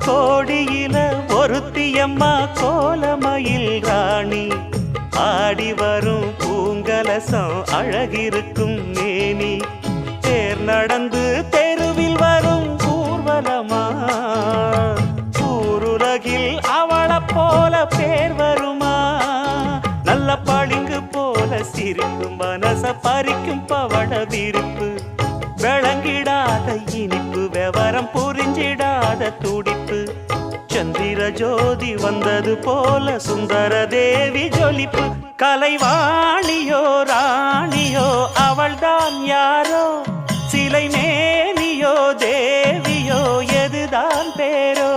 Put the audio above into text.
கோடியில ஒருத்தியம்மா கோலமயில் ராணி ஆடி வரும் பூங்கலசம் அழகிருக்கும் மேனி தேர் நடந்து தெருவில் வரும் ஊர்வலமா ஊருலகில் அவளை போல பேர் வருமா நல்ல பளிங்கு போல சிரிக்கும் மனச பறிக்கும் பவள விரிப்பு விளங்கிடாத இனிப்பு விவரம் புரிஞ்சிடாத துடிப்பு சந்திர ஜோதி வந்தது போல சுந்தர தேவி ஜொலிப்பு கலைவாணியோ ராணியோ அவள்தான் யாரோ சிலை மேனியோ தேவியோ எதுதான் பேரோ